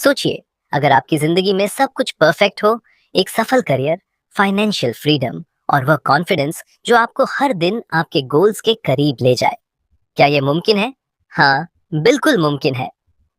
सोचिए, अगर आपकी जिंदगी में सब कुछ परफेक्ट हो, एक सफल करियर, फाइनेंशियल फ्रीडम और वह कॉन्फिडेंस जो आपको हर दिन आपके गोल्स के करीब ले जाए, क्या यह मुमकिन है? हाँ, बिल्कुल मुमकिन है।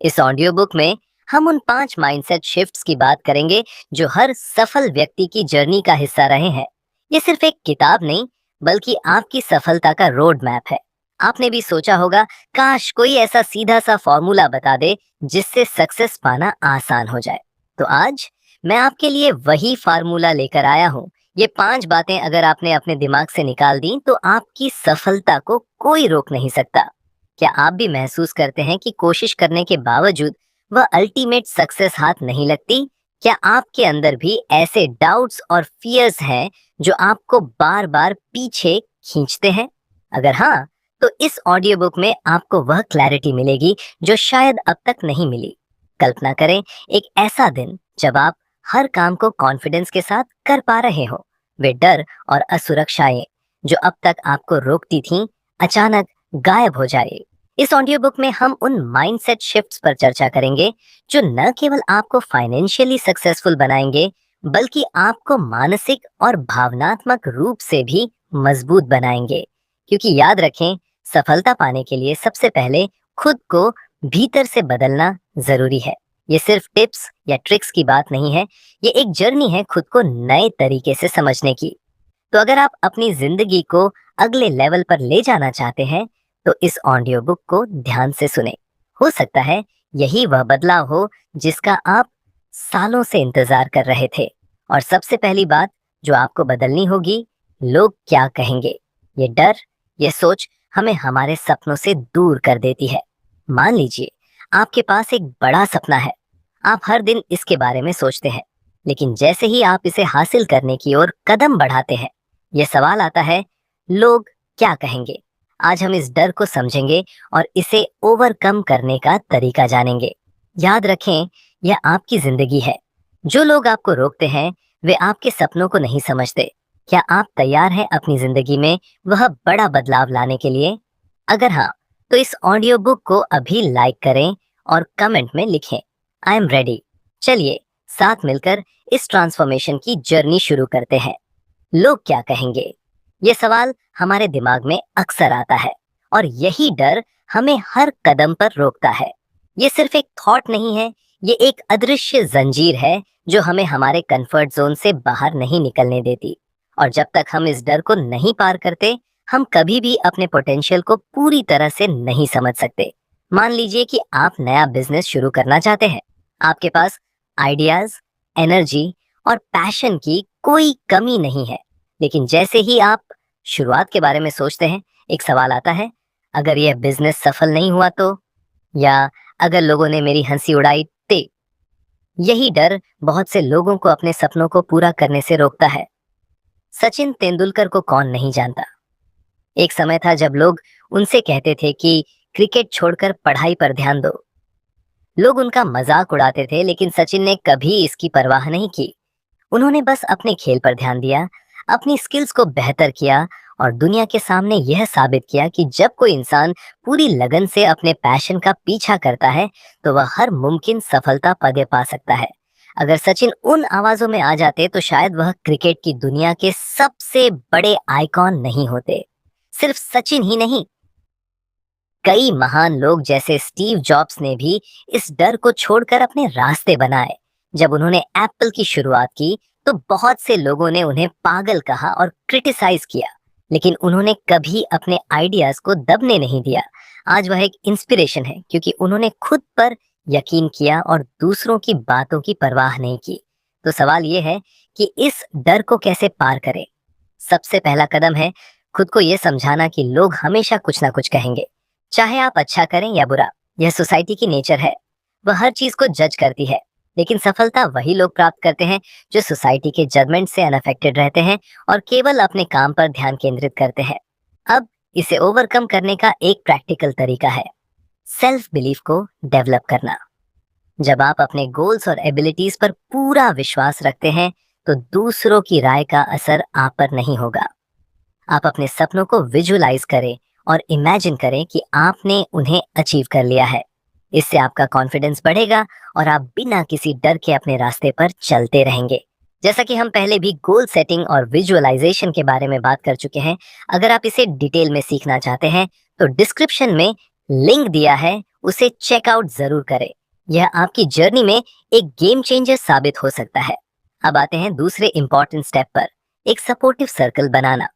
इस ऑडियो बुक में हम उन 5 माइंडसेट शिफ्ट्स की बात करेंगे जो हर सफल व्यक्ति की जर्नी का हिस्सा रहे हैं। ये सिर्फ एक किताब नहीं, बल्कि आपकी सफलता का रोड मैप है। आपने भी सोचा होगा, काश कोई ऐसा सीधा सा फॉर्मूला बता दे जिससे सक्सेस पाना आसान हो जाए। तो आज मैं आपके लिए वही फार्मूला लेकर आया हूँ। ये 5 बातें अगर आपने अपने दिमाग से निकाल दी तो आपकी सफलता को कोई रोक नहीं सकता। क्या आप भी महसूस करते हैं कि कोशिश करने के बावजूद वह अल्टीमेट सक्सेस हाथ नहीं लगती? क्या आपके अंदर भी ऐसे डाउट्स और फियर्स हैं जो आपको बार बार पीछे खींचते हैं? अगर हाँ, तो इस ऑडियो बुक में आपको वह क्लैरिटी मिलेगी जो शायद अब तक नहीं मिली। कल्पना करें, एक ऐसा दिन जब आप हर काम को कॉन्फिडेंस के साथ कर पा रहे हो। वे डर और असुरक्षाएं जो अब तक आपको रोकती थीं, अचानक गायब हो जाए। इस ऑडियो बुक में हम उन माइंडसेट शिफ्ट्स पर चर्चा करेंगे जो न केवल आपको फाइनेंशियली सक्सेसफुल बनाएंगे, बल्कि आपको मानसिक और भावनात्मक रूप से भी मजबूत बनाएंगे। क्योंकि याद रखें, सफलता पाने के लिए सबसे पहले खुद को भीतर से बदलना जरूरी है। ये सिर्फ टिप्स या ट्रिक्स की बात नहीं है, ये एक जर्नी है खुद को नए तरीके से समझने की। तो अगर आप अपनी जिंदगी को अगले लेवल पर ले जाना चाहते हैं, तो इस ऑडियो बुक को ध्यान से सुने। हो सकता है यही वह बदलाव हो जिसका आप सालों से इंतजार कर रहे थे। और सबसे पहली बात जो आपको बदलनी होगी, लोग क्या कहेंगे। ये डर, ये सोच हमें हमारे सपनों से दूर कर देती है। मान लीजिए आपके पास एक बड़ा सपना है, आप हर दिन इसके बारे में सोचते हैं, लेकिन जैसे ही आप इसे हासिल करने की ओर कदम बढ़ाते हैं, यह सवाल आता है, लोग क्या कहेंगे। आज हम इस डर को समझेंगे और इसे ओवरकम करने का तरीका जानेंगे। याद रखें, यह आपकी जिंदगी है। जो लोग आपको रोकते हैं, वे आपके सपनों को नहीं समझते। क्या आप तैयार हैं अपनी जिंदगी में वह बड़ा बदलाव लाने के लिए? अगर हाँ, तो इस ऑडियो बुक को अभी लाइक करें और कमेंट में लिखें, आई एम रेडी। चलिए साथ मिलकर इस ट्रांसफॉर्मेशन की जर्नी शुरू करते हैं। लोग क्या कहेंगे, ये सवाल हमारे दिमाग में अक्सर आता है और यही डर हमें हर कदम पर रोकता है। ये सिर्फ एक थॉट नहीं है, ये एक अदृश्य जंजीर है जो हमें हमारे कंफर्ट जोन से बाहर नहीं निकलने देती। और जब तक हम इस डर को नहीं पार करते, हम कभी भी अपने पोटेंशियल को पूरी तरह से नहीं समझ सकते। मान लीजिए कि आप नया बिजनेस शुरू करना चाहते हैं। आपके पास आइडियाज, एनर्जी और पैशन की कोई कमी नहीं है, लेकिन जैसे ही आप शुरुआत के बारे में सोचते हैं, एक सवाल आता है, अगर यह बिजनेस सफल नहीं हुआ तो, या अगर लोगों ने मेरी हंसी उड़ाई तो। यही डर बहुत से लोगों को अपने सपनों को पूरा करने से रोकता है। सचिन तेंदुलकर को कौन नहीं जानता। एक समय था जब लोग उनसे कहते थे कि क्रिकेट छोड़कर पढ़ाई पर ध्यान दो। लोग उनका मजाक उड़ाते थे, लेकिन सचिन ने कभी इसकी परवाह नहीं की। उन्होंने बस अपने खेल पर ध्यान दिया, अपनी स्किल्स को बेहतर किया और दुनिया के सामने यह साबित किया कि जब कोई इंसान पूरी लगन से अपने पैशन का पीछा करता है, तो वह हर मुमकिन सफलता पा पा सकता है। अगर सचिन उन आवाजों में आ जाते, तो शायद वह क्रिकेट की दुनिया के सबसे बड़े आइकॉन नहीं होते। सिर्फ सचिन ही नहीं, कई महान लोग जैसे स्टीव जॉब्स ने भी इस डर को छोड़कर अपने रास्ते बनाए। जब उन्होंने एप्पल की शुरुआत की, तो बहुत से लोगों ने उन्हें पागल कहा और क्रिटिसाइज किया, लेकिन उन्होंने कभी अपने आइडियाज को दबने नहीं दिया। आज वह एक इंस्पिरेशन है, क्योंकि उन्होंने खुद पर यकीन किया और दूसरों की बातों की परवाह नहीं की। तो सवाल यह है कि इस डर को कैसे पार करें। सबसे पहला कदम है खुद को यह समझाना कि लोग हमेशा कुछ ना कुछ कहेंगे, चाहे आप अच्छा करें या बुरा। यह सोसाइटी की नेचर है, वह हर चीज को जज करती है। लेकिन सफलता वही लोग प्राप्त करते हैं जो सोसाइटी के जजमेंट से अनअफेक्टेड रहते हैं और केवल अपने काम पर ध्यान केंद्रित करते हैं। अब इसे ओवरकम करने का एक प्रैक्टिकल तरीका है, सेल्फ बिलीफ को डेवलप करना। जब आप अपने गोल्स और एबिलिटीज पर पूरा विश्वास रखते हैं, तो दूसरों की राय का असर आप पर नहीं होगा। आप अपने सपनों को विजुअलाइज करें और इमेजिन करें कि आपने उन्हें अचीव कर लिया है। इससे आपका कॉन्फिडेंस बढ़ेगा और आप बिना किसी डर के अपने रास्ते पर चलते रहेंगे। जैसा कि हम पहले भी गोल सेटिंग और विजुअलाइजेशन के बारे में बात कर चुके हैं, अगर आप इसे डिटेल में सीखना चाहते हैं तो डिस्क्रिप्शन में लिंक दिया है, उसे चेकआउट जरूर करें। यह आपकी जर्नी में एक गेम चेंजर साबित हो सकता है। अब आते हैं दूसरे इंपॉर्टेंट स्टेप पर, एक सपोर्टिव सर्कल बनाना।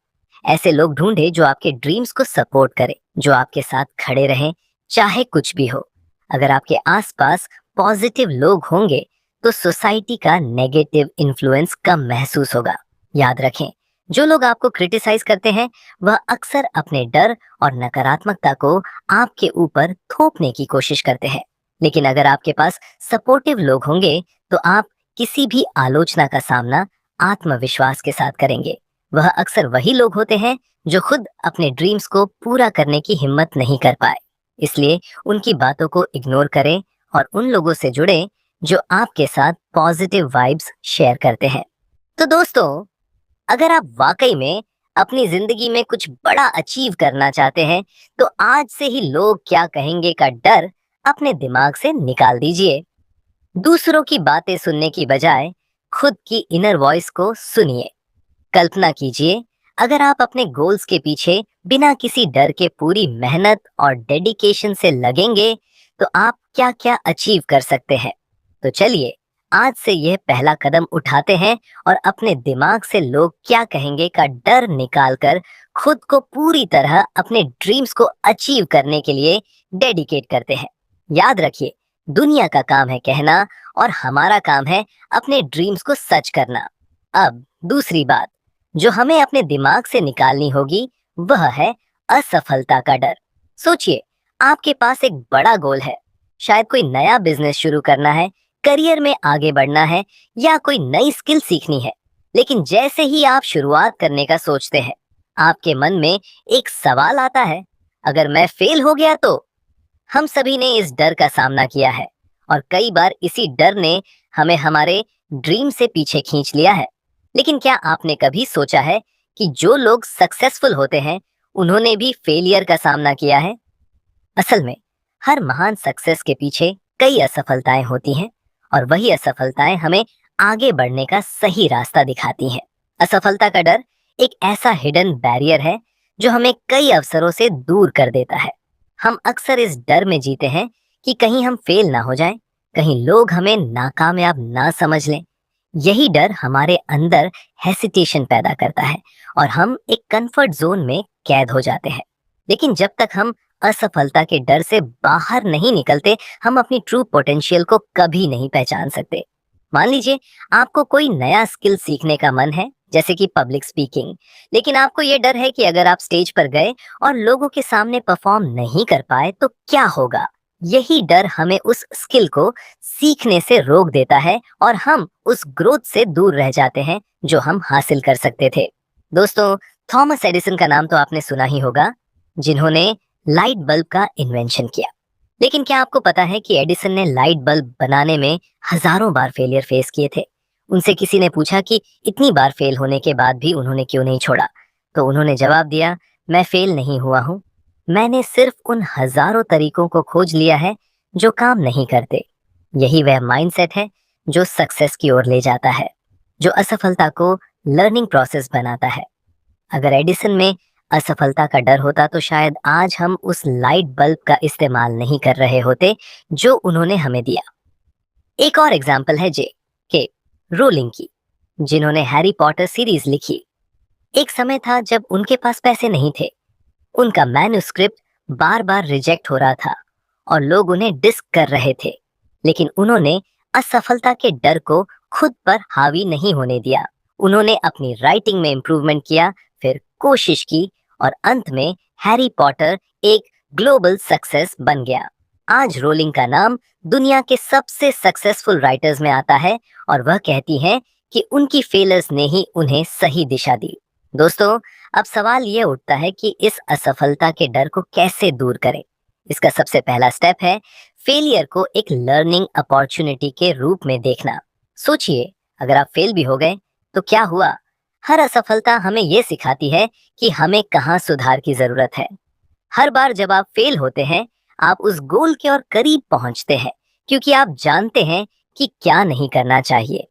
ऐसे लोग ढूंढे जो आपके ड्रीम्स को सपोर्ट करें, जो आपके साथ खड़े रहें, चाहे कुछ भी हो। अगर आपके आसपास पॉजिटिव लोग होंगे तो सोसाइटी का नेगेटिव इन्फ्लुएंस कम महसूस होगा। याद रखें, जो लोग आपको क्रिटिसाइज करते हैं वह अक्सर अपने डर और नकारात्मकता को आपके ऊपर थोपने की कोशिश करते हैं। लेकिन अगर आपके पास सपोर्टिव लोग होंगे तो आप किसी भी आलोचना का सामना आत्मविश्वास के साथ करेंगे। वह अक्सर वही लोग होते हैं जो खुद अपने ड्रीम्स को पूरा करने की हिम्मत नहीं कर पाए। इसलिए उनकी बातों को इग्नोर करें और उन लोगों से जुड़ें जो आपके साथ पॉजिटिव वाइब्स शेयर करते हैं। तो दोस्तों, अगर आप वाकई में अपनी जिंदगी में कुछ बड़ा अचीव करना चाहते हैं तो आज से ही लोग क्या कहेंगे का डर अपने दिमाग से निकाल दीजिए। दूसरों की बातें सुनने की बजाय खुद की इनर वॉइस को सुनिए। कल्पना कीजिए, अगर आप अपने गोल्स के पीछे बिना किसी डर के पूरी मेहनत और डेडिकेशन से लगेंगे तो आप क्या क्या अचीव कर सकते हैं। तो चलिए आज से यह पहला कदम उठाते हैं और अपने दिमाग से लोग क्या कहेंगे का डर निकालकर खुद को पूरी तरह अपने ड्रीम्स को अचीव करने के लिए डेडिकेट करते हैं। याद रखिए, दुनिया का काम है कहना और हमारा काम है अपने ड्रीम्स को सच करना। अब दूसरी बात जो हमें अपने दिमाग से निकालनी होगी वह है असफलता का डर। सोचिए, आपके पास एक बड़ा गोल है, शायद कोई नया बिजनेस शुरू करना है, करियर में आगे बढ़ना है या कोई नई स्किल सीखनी है। लेकिन जैसे ही आप शुरुआत करने का सोचते हैं, आपके मन में एक सवाल आता है, अगर मैं फेल हो गया तो। हम सभी ने इस डर का सामना किया है और कई बार इसी डर ने हमें हमारे ड्रीम से पीछे खींच लिया है। लेकिन क्या आपने कभी सोचा है कि जो लोग सक्सेसफुल होते हैं उन्होंने भी फेलियर का सामना किया है? असल में हर महान सक्सेस के पीछे कई असफलताएं होती हैं और वही असफलताएं हमें आगे बढ़ने का सही रास्ता दिखाती हैं। असफलता का डर एक ऐसा हिडन बैरियर है जो हमें कई अवसरों से दूर कर देता है। हम अक्सर इस डर में जीते हैं कि कहीं हम फेल ना हो जाएं, कहीं लोग हमें नाकामयाब ना समझ लें। यही डर हमारे अंदर हेसिटेशन पैदा करता है और हम एक कंफर्ट जोन में कैद हो जाते हैं। लेकिन जब तक हम असफलता के डर से बाहर नहीं निकलते, हम अपनी ट्रू पोटेंशियल को कभी नहीं पहचान सकते। मान लीजिए आपको कोई नया स्किल सीखने का मन है, जैसे कि पब्लिक स्पीकिंग, लेकिन आपको ये डर है कि अगर आप स्टेज पर गए और लोगों के सामने परफॉर्म नहीं कर पाए तो क्या होगा। यही डर हमें उस स्किल को सीखने से रोक देता है और हम उस ग्रोथ से दूर रह जाते हैं जो हम हासिल कर सकते थे। दोस्तों, थॉमस एडिसन का नाम तो आपने सुना ही होगा, जिन्होंने लाइट बल्ब का इन्वेंशन किया। लेकिन क्या आपको पता है कि एडिसन ने लाइट बल्ब बनाने में हजारों बार फेलियर फेस किए थे। उनसे किसी ने पूछा कि इतनी बार फेल होने के बाद भी उन्होंने क्यों नहीं छोड़ा, तो उन्होंने जवाब दिया, मैं फेल नहीं हुआ हूँ, मैंने सिर्फ उन हजारों तरीकों को खोज लिया है जो काम नहीं करते। यही वह माइंडसेट है जो सक्सेस की ओर ले जाता है, जो असफलता को लर्निंग प्रोसेस बनाता है। अगर एडिसन में असफलता का डर होता तो शायद आज हम उस लाइट बल्ब का इस्तेमाल नहीं कर रहे होते जो उन्होंने हमें दिया। एक और एग्जाम्पल है जे के रोलिंग की, जिन्होंने हैरी पॉटर सीरीज लिखी। एक समय था जब उनके पास पैसे नहीं थे, उनका मैन्युस्क्रिप्ट बार बार रिजेक्ट हो रहा था और लोग उन्हें डिस्क कर रहे थे। लेकिन उन्होंने असफलता के डर को खुद पर हावी नहीं होने दिया। उन्होंने अपनी राइटिंग में इम्प्रूवमेंट किया, फिर कोशिश की और अंत में हैरी पॉटर एक ग्लोबल सक्सेस बन गया। आज रोलिंग का नाम दुनिया के सबसे सक्सेसफुल राइटर्स में आता है और वह कहती हैं कि उनकी फेलर्स ने ही उन्हें सही दिशा दी। दोस्तों, अब सवाल ये उठता है कि इस असफलता के डर को कैसे दूर करें। इसका सबसे पहला स्टेप है फेलियर को एक लर्निंग अपॉर्चुनिटी के रूप में देखना। सोचिए, अगर आप फेल भी हो गए तो क्या हुआ। हर असफलता हमें ये सिखाती है कि हमें कहाँ सुधार की जरूरत है। हर बार जब आप फेल होते हैं, आप उस गोल के और करीब पहुंचते हैं, क्योंकि आप जानते हैं कि क्या नहीं करना चाहिए।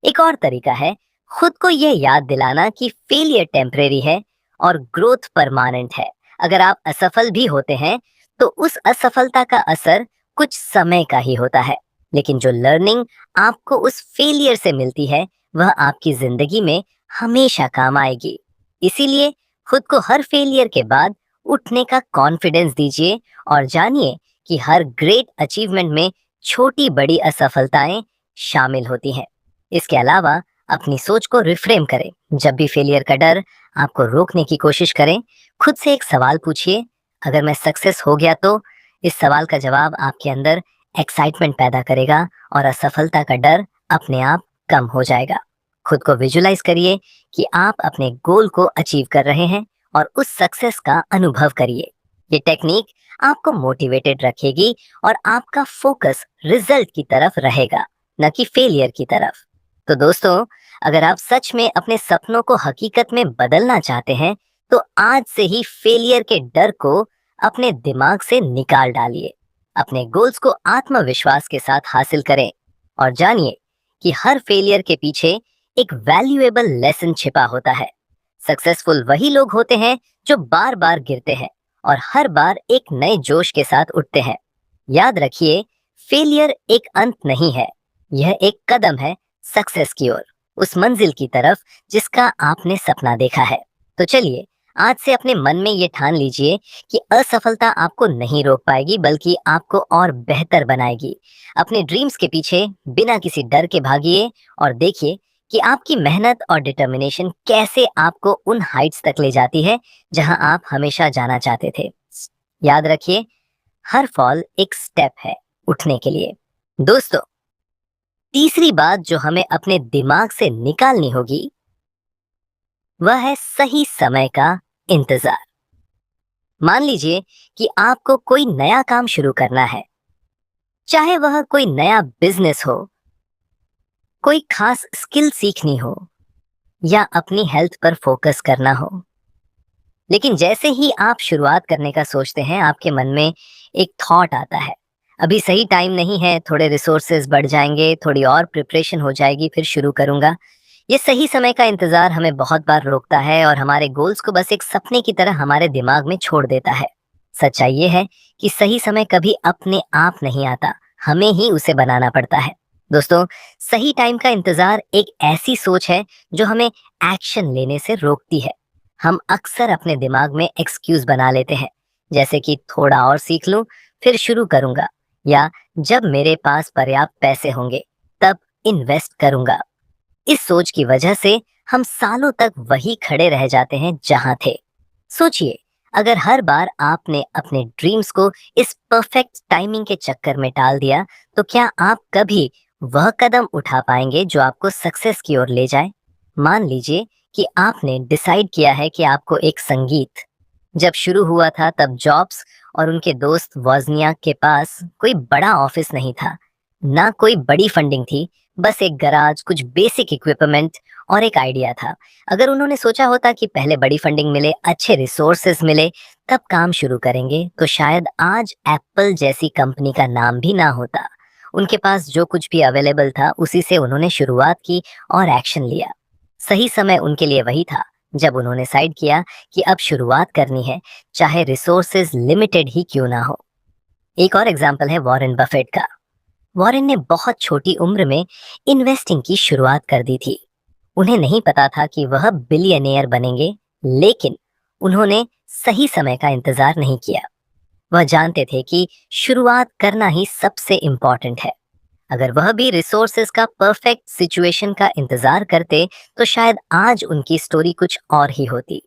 एक और तरीका है खुद को यह याद दिलाना कि फेलियर टेम्परेरी है और ग्रोथ परमानेंट है। अगर आप असफल भी होते हैं तो उस असफलता का असर कुछ समय का ही होता है, लेकिन जो लर्निंग आपको उस फेलियर से मिलती है वह आपकी जिंदगी में हमेशा काम आएगी। इसीलिए खुद को हर फेलियर के बाद उठने का कॉन्फिडेंस दीजिए और जानिए कि हर ग्रेट अचीवमेंट में छोटी बड़ी असफलताएं शामिल होती हैं। इसके अलावा अपनी सोच को रिफ्रेम करें। जब भी फेलियर का डर आपको रोकने की कोशिश करें, खुद से एक सवाल पूछिए, अगर मैं सक्सेस हो गया तो? इस सवाल का जवाब आपके अंदर एक्साइटमेंट पैदा करेगा और असफलता का डर अपने आप कम हो जाएगा। खुद को विजुलाइज करिए कि आप अपने गोल को अचीव कर रहे हैं और उस सक्सेस का अनुभव करिए। ये टेक्निक आपको मोटिवेटेड रखेगी और आपका फोकस रिजल्ट की तरफ रहेगा, न कि फेलियर की तरफ। तो दोस्तों, अगर आप सच में अपने सपनों को हकीकत में बदलना चाहते हैं तो आज से ही फेलियर के डर को अपने दिमाग से निकाल डालिए। अपने गोल्स को आत्मविश्वास के साथ हासिल करें और जानिए कि हर फेलियर के पीछे एक वैल्यूएबल लेसन छिपा होता है। सक्सेसफुल वही लोग होते हैं जो बार बार गिरते हैं और हर बार एक नए जोश के साथ उठते हैं। याद रखिए, फेलियर एक अंत नहीं है, यह एक कदम है सक्सेस की ओर, उस मंजिल की तरफ जिसका आपने सपना देखा है। तो चलिए, आज से अपने मन में ये ठान लीजिए कि असफलता आपको नहीं रोक पाएगी, बल्कि आपको और बेहतर बनाएगी। अपने ड्रीम्स के पीछे बिना किसी डर के भागिए और देखिए कि आपकी मेहनत और डिटर्मिनेशन कैसे आपको उन हाइट्स तक ले जाती है जहां आप हमेशा जाना चाहते थे। याद रखिए, हर फॉल एक स्टेप है उठने के लिए। दोस्तों, तीसरी बात जो हमें अपने दिमाग से निकालनी होगी वह है सही समय का इंतजार। मान लीजिए कि आपको कोई नया काम शुरू करना है, चाहे वह कोई नया बिजनेस हो, कोई खास स्किल सीखनी हो या अपनी हेल्थ पर फोकस करना हो। लेकिन जैसे ही आप शुरुआत करने का सोचते हैं, आपके मन में एक थॉट आता है, अभी सही टाइम नहीं है, थोड़े रिसोर्सेज बढ़ जाएंगे, थोड़ी और प्रिपरेशन हो जाएगी, फिर शुरू करूंगा। ये सही समय का इंतजार हमें बहुत बार रोकता है और हमारे गोल्स को बस एक सपने की तरह हमारे दिमाग में छोड़ देता है। सच्चाई ये है कि सही समय कभी अपने आप नहीं आता, हमें ही उसे बनाना पड़ता है। दोस्तों, सही टाइम का इंतजार एक ऐसी सोच है जो हमें एक्शन लेने से रोकती है। हम अक्सर अपने दिमाग में एक्सक्यूज बना लेते हैं, जैसे कि थोड़ा और सीख लूं, फिर शुरू करूंगा, या जब मेरे पास पर्याप्त पैसे होंगे तब इन्वेस्ट करूंगा। इस सोच की वजह से हम सालों तक वही खड़े रह जाते हैं जहां थे। सोचिए, अगर हर बार आपने अपने ड्रीम्स को इस परफेक्ट टाइमिंग के चक्कर में टाल दिया, तो क्या आप कभी वह कदम उठा पाएंगे जो आपको सक्सेस की ओर ले जाए? मान लीजिए कि आपने डिसाइड किया है कि आपको एक संगीत, जब शुरू हुआ था तब जॉब्स और उनके दोस्त वॉजनियाक के पास कोई बड़ा ऑफिस नहीं था, ना कोई बड़ी फंडिंग थी, बस एक गराज, कुछ बेसिक इक्विपमेंट और एक आइडिया था। अगर उन्होंने सोचा होता कि पहले बड़ी फंडिंग मिले, अच्छे रिसोर्सेज मिले, तब काम शुरू करेंगे, तो शायद आज एप्पल जैसी कंपनी का नाम भी ना होता। उनके पास जो कुछ भी अवेलेबल था उसी से उन्होंने शुरुआत की और एक्शन लिया। सही समय उनके लिए वही था जब उन्होंने डिसाइड किया कि अब शुरुआत करनी है, चाहे रिसोर्सेज लिमिटेड ही क्यों ना हो। एक और एग्जाम्पल है वॉरेन बफेट का। वॉरेन ने बहुत छोटी उम्र में इन्वेस्टिंग की शुरुआत कर दी थी। उन्हें नहीं पता था कि वह बिलियनियर बनेंगे, लेकिन उन्होंने सही समय का इंतजार नहीं किया। वह जानते थे कि शुरुआत करना ही सबसे इम्पोर्टेंट है। अगर वह भी रिसोर्सेज का परफेक्ट सिचुएशन का इंतजार करते तो शायद आज उनकी स्टोरी कुछ और ही होती।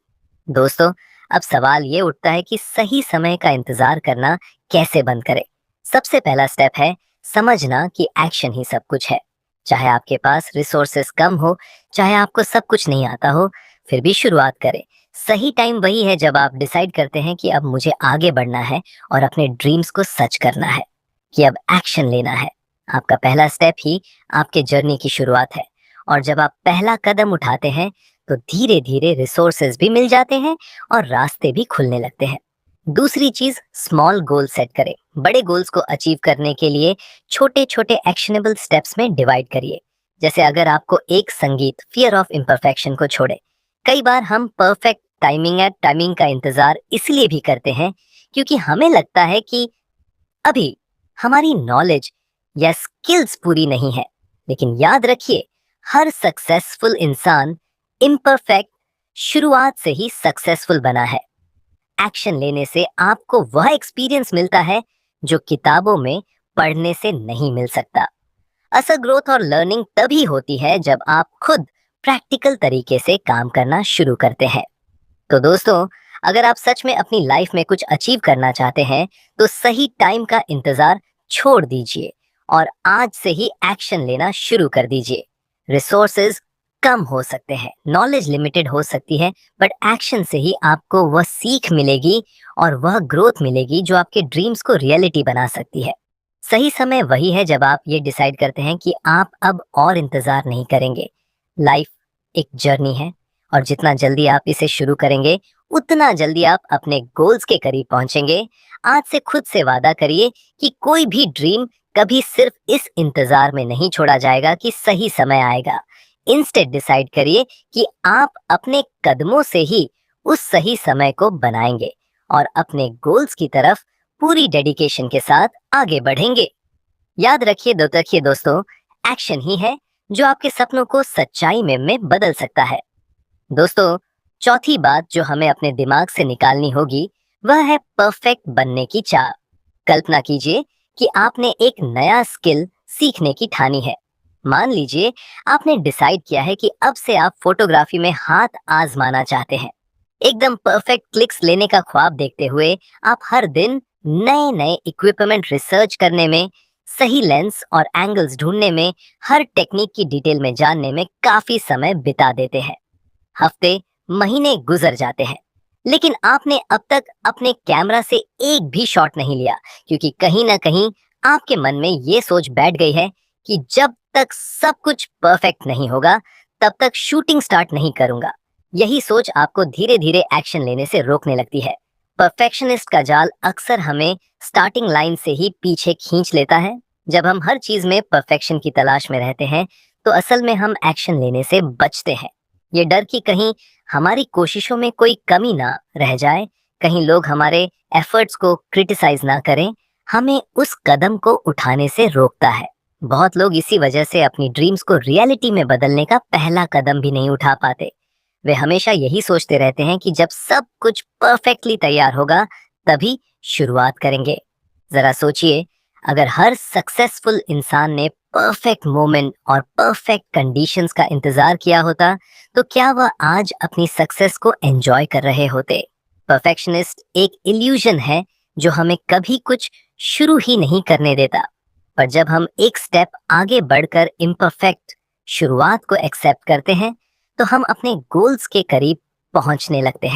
दोस्तों, अब सवाल ये उठता है कि सही समय का इंतजार करना कैसे बंद करें। सबसे पहला स्टेप है समझना कि एक्शन ही सब कुछ है। चाहे आपके पास रिसोर्सेज कम हो, चाहे आपको सब कुछ नहीं आता हो, फिर भी शुरुआत करें। सही टाइम वही है जब आप डिसाइड करते हैं कि अब मुझे आगे बढ़ना है और अपने ड्रीम्स को सच करना है, कि अब एक्शन लेना है। आपका पहला स्टेप ही आपके जर्नी की शुरुआत है, और जब आप पहला कदम उठाते हैं तो धीरे धीरे रिसोर्सेज भी मिल जाते हैं और रास्ते भी खुलने लगते हैं। दूसरी चीज, स्मॉल गोल सेट करें। बड़े गोल्स को अचीव करने के लिए छोटे छोटे एक्शनेबल स्टेप्स में डिवाइड करिए। जैसे अगर आपको एक संगीत फियर ऑफ इम्परफेक्शन को छोड़े। कई बार हम परफेक्ट टाइमिंग का इंतजार इसलिए भी करते हैं क्योंकि हमें लगता है कि अभी हमारी नॉलेज या स्किल्स पूरी नहीं है। लेकिन याद रखिए, हर सक्सेसफुल इंसान इम्परफेक्ट शुरुआत से ही सक्सेसफुल बना है। एक्शन लेने से आपको वह एक्सपीरियंस मिलता है जो किताबों में पढ़ने से नहीं मिल सकता। असल ग्रोथ और लर्निंग तभी होती है जब आप खुद प्रैक्टिकल तरीके से काम करना शुरू करते हैं। तो दोस्तों, अगर आप सच में अपनी लाइफ में कुछ अचीव करना चाहते हैं तो सही टाइम का इंतजार छोड़ दीजिए और आज से ही एक्शन लेना शुरू कर दीजिए। रिसोर्सेज कम हो सकते हैं, नॉलेज लिमिटेड हो सकती है, बट एक्शन से ही आपको वह सीख मिलेगी और वह ग्रोथ मिलेगी जो आपके ड्रीम्स को रियलिटी बना सकती है। सही समय वही है जब आप ये डिसाइड करते हैं कि आप अब और इंतजार नहीं करेंगे। लाइफ एक जर्नी है और जितना जल्दी आप इसे शुरू करेंगे उतना जल्दी आप अपने गोल्स के करीब पहुंचेंगे। आज से खुद से वादा करिए कि कोई भी ड्रीम कभी सिर्फ इस इंतजार में नहीं छोड़ा जाएगा कि सही समय आएगा। इंस्टेड डिसाइड करिए कि आप अपने कदमों से ही उस सही समय को बनाएंगे और अपने गोल्स की तरफ पूरी डेडिकेशन के साथ आगे बढ़ेंगे। याद रखिए दोस्तों, एक्शन ही है जो आपके सपनों को सच्चाई में बदल सकता है। दोस्तों, चौथी बात जो हमें अपने दिमाग से निकालनी होगी वह है परफेक्ट बनने की चाह। कल्पना कीजिए कि आपने एक नया स्किल सीखने की ठानी है। मान लीजिए आपने डिसाइड किया है कि अब से आप फोटोग्राफी में हाथ आजमाना चाहते हैं। एकदम परफेक्ट क्लिक्स लेने का ख्वाब देखते हुए आप हर दिन नए नए इक्विपमेंट रिसर्च करने में, सही लेंस और एंगल्स ढूंढने में, हर टेक्निक की डिटेल में जानने में काफी समय बिता देते हैं। हफ्ते, महीने गुजर जाते हैं, लेकिन आपने अब तक अपने कैमरा से एक भी शॉट नहीं लिया क्योंकि कहीं ना कहीं आपके मन में ये सोच बैठ गई है कि जब तक सब कुछ परफेक्ट नहीं होगा तब तक शूटिंग स्टार्ट नहीं करूंगा। यही सोच आपको धीरे धीरे एक्शन लेने से रोकने लगती है। परफेक्शनिस्ट का जाल अक्सर हमें स्टार्टिंग लाइन से ही पीछे खींच लेता है। जब हम हर चीज में परफेक्शन की तलाश में रहते हैं तो असल में हम एक्शन लेने से बचते हैं। ये डर कि कहीं हमारी कोशिशों में कोई कमी ना रह जाए, कहीं लोग हमारे एफर्ट्स को क्रिटिसाइज ना करें, हमें उस कदम को उठाने से रोकता है। बहुत लोग इसी वजह से अपनी ड्रीम्स को रियलिटी में बदलने का पहला कदम भी नहीं उठा पाते। वे हमेशा यही सोचते रहते हैं कि जब सब कुछ परफेक्टली तैयार होगा तभी शुरुआत करेंगे। जरा सोचिए, अगर हर सक्सेसफुल इंसान ने परफेक्ट मोमेंट और परफेक्ट कंडीशंस का इंतजार किया होता तो क्या वह आज अपनी सक्सेस को एंजॉय कर रहे होते? परफेक्शनिस्ट एक इल्यूजन है जो हमें कभी कुछ शुरू ही नहीं करने देता। पर जब हम एक स्टेप आगे बढ़कर इम्परफेक्ट शुरुआत को एक्सेप्ट करते हैं तो हम अपने गोल्स के करीब पहुंचने लगते हैं।